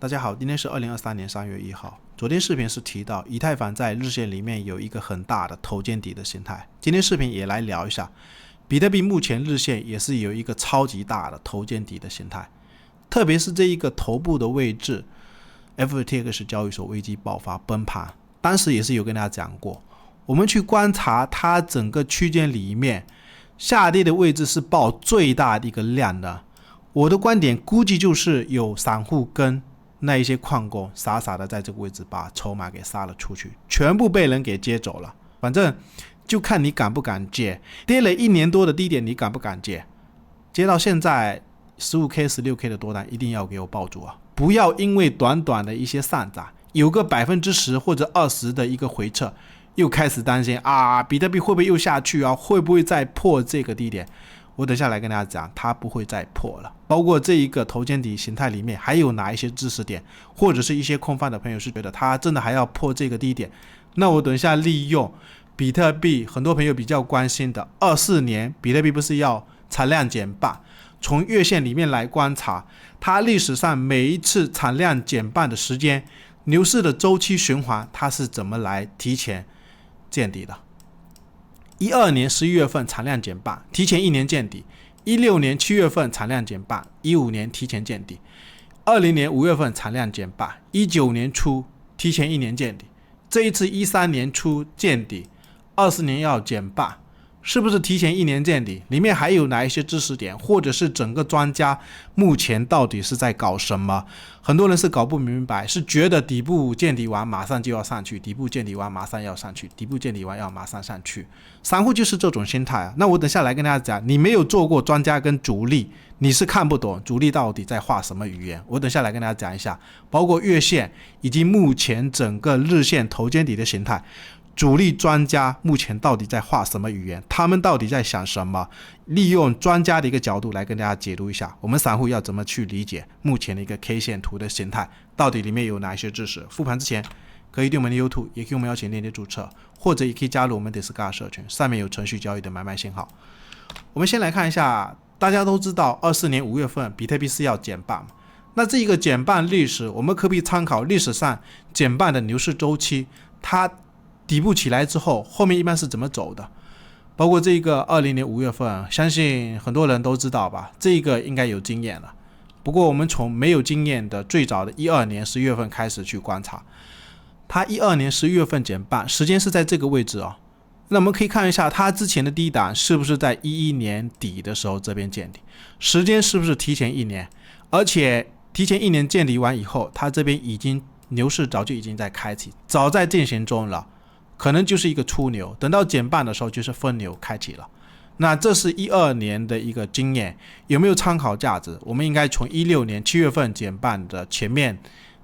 大家好，今天是2023年3月1号。昨天视频是提到以太坊在日线里面有一个很大的头肩底的形态，今天视频也来聊一下，比特币目前日线也是有一个超级大的头肩底的形态，特别是这一个头部的位置 FTX 交易所危机爆发崩盘，当时也是有跟大家讲过，我们去观察它整个区间里面下跌的位置是爆最大的一个量的。我的观点估计就是有散户跟那一些矿工傻傻的在这个位置把筹码给杀了出去，全部被人给接走了。反正就看你敢不敢接，跌了1年多的低点你敢不敢接？接到现在 15K 16K 的多单一定要给我抱住啊！不要因为短短的一些上涨有个 10% 或者20%的一个回撤又开始担心啊，比特币会不会又下去啊？会不会再破这个低点？我等下来跟大家讲，它不会再破了。包括这一个头肩底形态里面还有哪一些知识点，或者是一些空方的朋友是觉得它真的还要破这个低点，那我等一下利用比特币很多朋友比较关心的24年比特币不是要产量减半，从月线里面来观察它历史上每一次产量减半的时间，牛市的周期循环它是怎么来提前见底的。12年11月份产量减半，提前1年见底；16年7月份产量减半，15年提前见底；20年5月份产量减半，19年初提前1年见底。这一次13年初见底，20年要减半，是不是提前1年见底？里面还有哪一些知识点，或者是整个专家目前到底是在搞什么？很多人是搞不明白，是觉得底部见底完马上就要上去，底部见底完马上要上去，底部见底完要马上上去。散户就是这种心态啊。那我等下来跟大家讲，你没有做过专家跟主力，你是看不懂主力到底在画什么语言。我等下来跟大家讲一下，包括月线以及目前整个日线头肩底的形态，主力专家目前到底在画什么语言，他们到底在想什么，利用专家的一个角度来跟大家解读一下，我们散户要怎么去理解目前的一个 K 线图的形态，到底里面有哪一些知识。复盘之前可以对我们的 YouTube 也可以我们邀请链接注册，或者也可以加入我们 Discord 社群，上面有程序交易的买卖信号。我们先来看一下，大家都知道24年5月份比特币是要减半，那这一个减半历史我们可不可以参考历史上减半的牛市周期，它底部起来之后后面一般是怎么走的？包括这个20年5月份，相信很多人都知道吧，这个应该有经验了。不过我们从没有经验的最早的12年11月份开始去观察，它12年11月份减半，时间是在这个位置哦。那我们可以看一下它之前的低档是不是在11年底的时候这边见底，时间是不是提前1年，而且提前1年见底完以后，它这边已经牛市早就已经在开启，早在进行中了，可能就是一个初牛，等到减半的时候就是分牛开启了。那这是12年的一个经验，有没有参考价值？我们应该从16年7月份减半的前面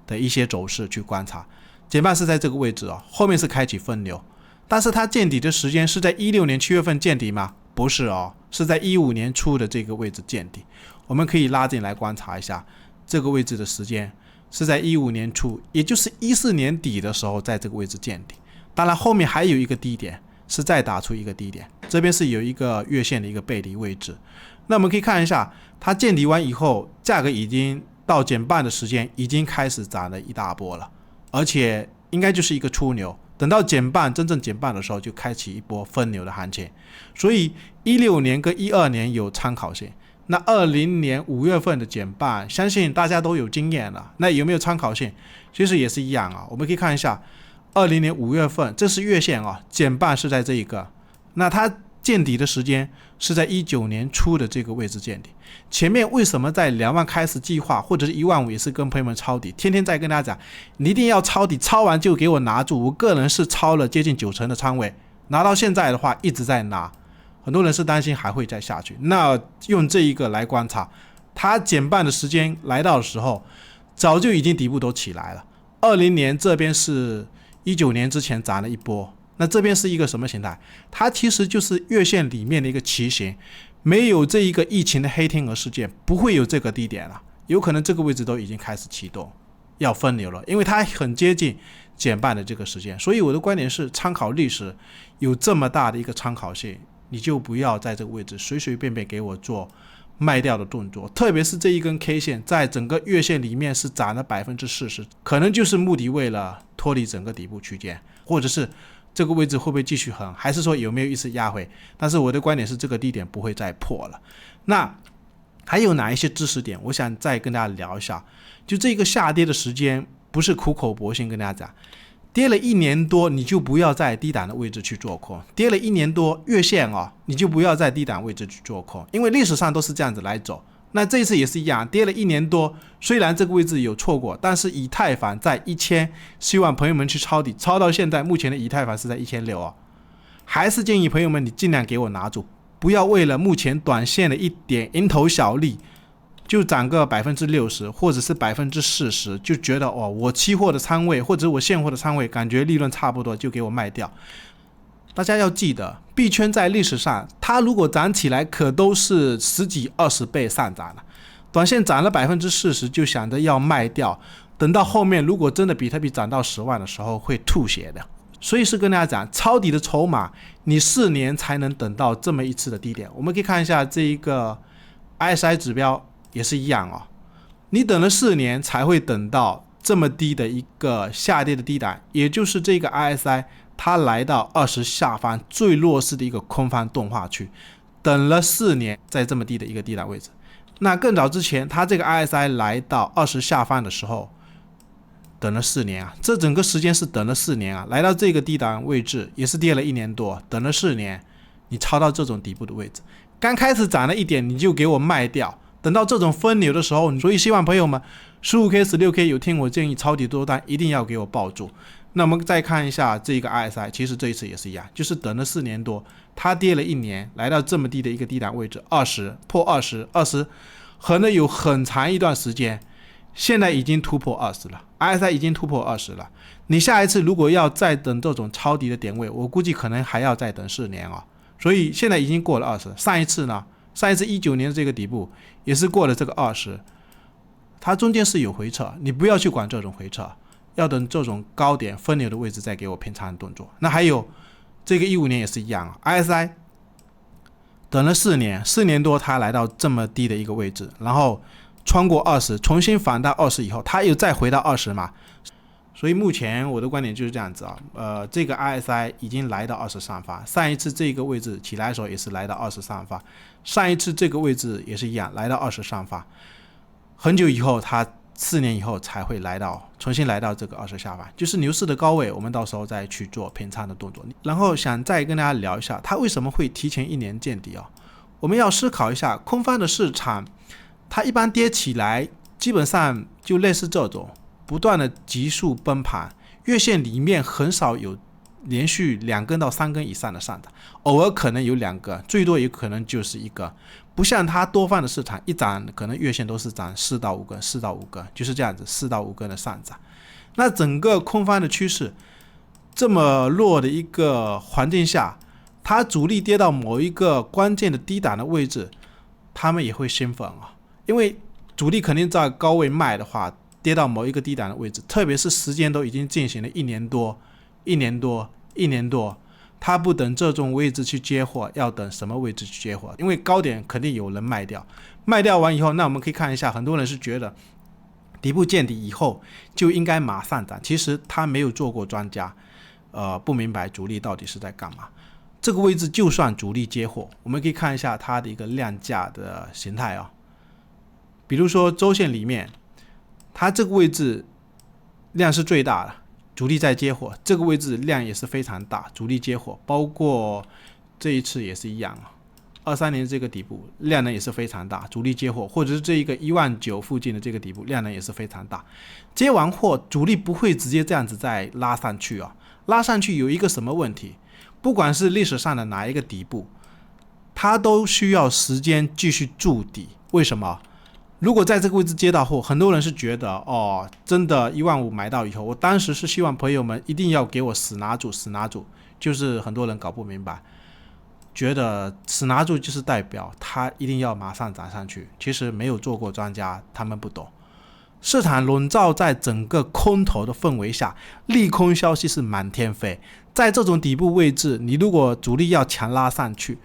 的一些走势去观察。减半是在这个位置哦，后面是开启分牛，但是它见底的时间是在16年7月份见底吗？不是哦，是在15年初的这个位置见底。我们可以拉进来观察一下，这个位置的时间是在15年初，也就是14年底的时候在这个位置见底。当然后面还有一个低点，是再打出一个低点，这边是有一个月线的一个背离位置。那我们可以看一下，它见底完以后，价格已经到减半的时间已经开始涨了一大波了，而且应该就是一个初牛，等到减半真正减半的时候就开启一波分牛的行情。所以16年跟12年有参考性，那20年5月份的减半相信大家都有经验了，那有没有参考性？其实也是一样啊。我们可以看一下20年5月份，这是月线啊，减半是在这一个，那它见底的时间是在19年初的这个位置见底。前面为什么在2万开始计划，或者是15000也是跟朋友们抄底，天天在跟大家讲，你一定要抄底，抄完就给我拿住。我个人是抄了接近90%的仓位，拿到现在的话一直在拿。很多人是担心还会再下去，那用这一个来观察，它减半的时间来到的时候，早就已经底部都起来了。20年这边是19年之前涨了一波，那这边是一个什么形态？它其实就是月线里面的一个旗形，没有这一个疫情的黑天鹅事件，不会有这个低点了，有可能这个位置都已经开始启动要分流了，因为它很接近减半的这个时间。所以我的观点是，参考历史有这么大的一个参考性，你就不要在这个位置随随便便给我做卖掉的动作，特别是这一根 K 线在整个月线里面是涨了 40%， 可能就是目的为了脱离整个底部区间，或者是这个位置会不会继续横，还是说有没有一次压回。但是我的观点是这个低点不会再破了。那还有哪一些知识点我想再跟大家聊一下，就这个下跌的时间不是苦口婆心跟大家讲，跌了1年多你就不要在低档的位置去做空，跌了1年多月线你就不要在低档位置去做空，因为历史上都是这样子来走。那这一次也是一样，跌了1年多，虽然这个位置有错过，但是以太坊在1000，希望朋友们去抄底，抄到现在目前的以太坊是在1600还是建议朋友们你尽量给我拿住，不要为了目前短线的一点蝇头小利就涨个 60% 或者是 40%， 就觉得我期货的仓位或者我现货的仓位感觉利润差不多就给我卖掉。大家要记得，币圈在历史上它如果涨起来可都是10几20倍上涨了，短线涨了 40% 就想着要卖掉，等到后面如果真的比特币涨到10万的时候会吐血的。所以是跟大家讲，抄底的筹码你4年才能等到这么一次的低点。我们可以看一下这一个 RSI 指标也是一样你等了4年才会等到这么低的一个下跌的低档，也就是这个 RSI 它来到20下方最弱势的一个空方动画区，等了4年在这么低的一个低档位置。那更早之前它这个 RSI 来到20下方的时候等了4年这整个时间是等了4年来到这个低档位置也是跌了1年多，等了4年你抄到这种底部的位置，刚开始涨了一点你就给我卖掉，等到这种分流的时候，所以希望朋友们 15K 16K 有听我建议抄底多单一定要给我抱住。那我们再看一下这个 RSI， 其实这一次也是一样，就是等了4年多，它跌了1年来到这么低的一个低档位置20破20横了有很长一段时间，现在已经突破20了， RSI 已经突破20了。你下一次如果要再等这种抄底的点位，我估计可能还要再等4年所以现在已经过了20，上一次19年的这个底部也是过了这个20，它中间是有回撤，你不要去管这种回撤，要等这种高点分流的位置再给我平仓动作。那还有这个15年也是一样RSI 等了4年多，它来到这么低的一个位置，然后穿过20，重新反到20以后，它又再回到20嘛。所以目前我的观点就是这样子这个 RSI 已经来到20上方，上一次这个位置起来的时候也是来到20上方，上一次这个位置也是一样来到20上方，很久以后它4年以后才会重新来到这个20下方，就是牛市的高位，我们到时候再去做平仓的动作。然后想再跟大家聊一下它为什么会提前1年见底我们要思考一下，空方的市场它一般跌起来基本上就类似这种不断的急速崩盘，月线里面很少有连续2根到3根以上的上涨，偶尔可能有2个，最多也可能就是1个，不像它多方的市场一涨可能月线都是涨4到5根4到5根，就是这样子4到5根的上涨。那整个空方的趋势这么弱的一个环境下，它主力跌到某一个关键的低档的位置，他们也会兴奋因为主力肯定在高位卖的话，跌到某一个低档的位置，特别是时间都已经进行了1年多，他不等这种位置去接货，要等什么位置去接货？因为高点肯定有人卖掉，卖掉完以后，那我们可以看一下，很多人是觉得底部见底以后就应该马上涨，其实他没有做过专家，不明白主力到底是在干嘛。这个位置就算主力接货，我们可以看一下它的一个量价的形态比如说周线里面，它这个位置量是最大的，主力在接货，这个位置量也是非常大，主力接货，包括这一次也是一样23年这个底部量能也是非常大，主力接货，或者是这一个19000附近的这个底部量能也是非常大，接完货主力不会直接这样子再拉上去拉上去有一个什么问题，不管是历史上的哪一个底部，它都需要时间继续筑底。为什么？如果在这个位置接到货，很多人是觉得真的15000买到以后，我当时是希望朋友们一定要给我死拿住，就是很多人搞不明白，觉得死拿住就是代表它一定要马上涨上去，其实没有做过专家，他们不懂。市场笼罩在整个空头的氛围下，利空消息是满天飞，在这种底部位置，你如果主力要强拉上去，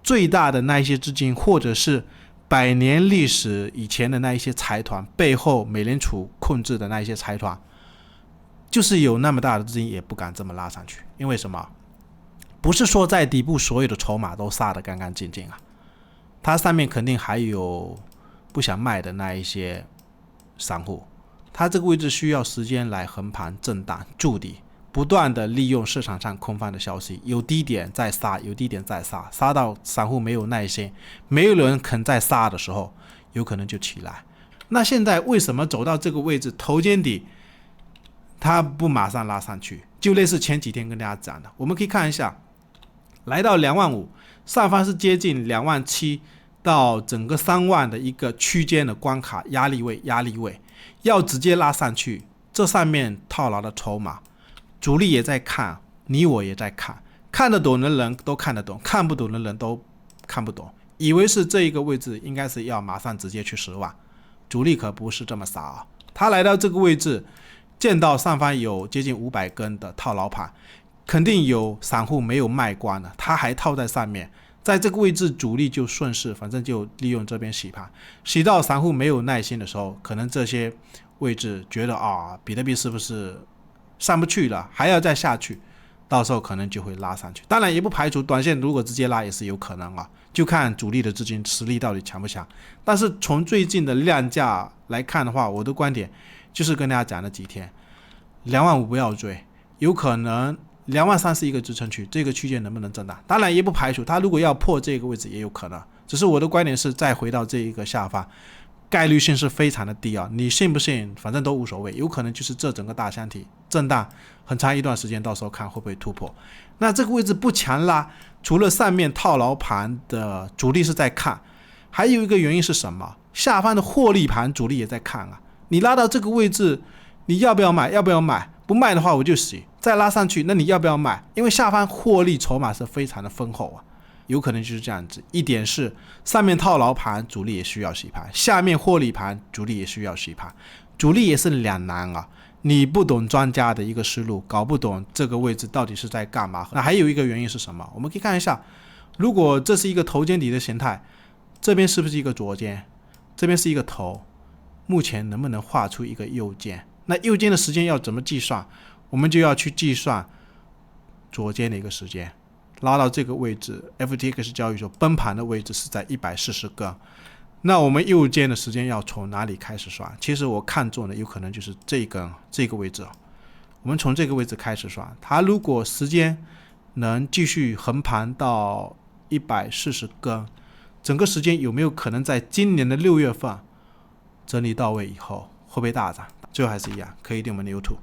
最大的那一些资金或者是100年历史以前的那一些财团，背后美联储控制的那一些财团，就是有那么大的资金也不敢这么拉上去。因为什么？不是说在底部所有的筹码都杀得干干净净啊，它上面肯定还有不想卖的那一些散户，它这个位置需要时间来横盘震荡筑底，不断的利用市场上空方的消息，有低点再杀，有低点再杀，杀到散户没有耐心，没有人肯再杀的时候，有可能就起来。那现在为什么走到这个位置头肩底它不马上拉上去？就类似前几天跟大家讲的，我们可以看一下，来到25000，上方是接近27000到整个3万的一个区间的关卡压力位，要直接拉上去，这上面套牢的筹码，主力也在看，你我也在看，看得懂的人都看得懂，看不懂的人都看不懂，以为是这一个位置应该是要马上直接去10万，主力可不是这么傻啊，他来到这个位置，见到上方有接近500根的套牢盘，肯定有散户没有卖光的，他还套在上面，在这个位置主力就顺势，反正就利用这边洗盘，洗到散户没有耐心的时候，可能这些位置觉得比特币是不是上不去了，还要再下去，到时候可能就会拉上去。当然也不排除短线如果直接拉也是有可能啊，就看主力的资金实力到底强不强。但是从最近的量价来看的话，我的观点就是跟大家讲了几天，25000不要追，有可能23000是一个支撑区，这个区间能不能震荡？当然也不排除它如果要破这个位置也有可能，只是我的观点是再回到这一个下方，概率性是非常的低啊，你信不信反正都无所谓，有可能就是这整个大箱体震荡很长一段时间，到时候看会不会突破。那这个位置不强拉，除了上面套牢盘的主力是在看，还有一个原因是什么？下方的获利盘主力也在看啊，你拉到这个位置你要不要买？要不要买？不卖的话我就洗，再拉上去那你要不要买？因为下方获利筹码是非常的丰厚啊，有可能就是这样子。一点是上面套牢盘主力也需要洗盘，下面获利盘主力也需要洗盘，主力也是两难啊，你不懂专家的一个思路，搞不懂这个位置到底是在干嘛。那还有一个原因是什么？我们可以看一下，如果这是一个头肩底的形态，这边是不是一个左肩，这边是一个头，目前能不能画出一个右肩？那右肩的时间要怎么计算？我们就要去计算左肩的一个时间，拉到这个位置 FTX 交易所崩盘的位置是在140根，那我们右肩的时间要从哪里开始算？其实我看中的有可能就是这个位置，我们从这个位置开始算，它如果时间能继续横盘到140根，整个时间有没有可能在今年的6月份整理到位以后会不会大涨？最后还是一样，可以定我们的 YouTube。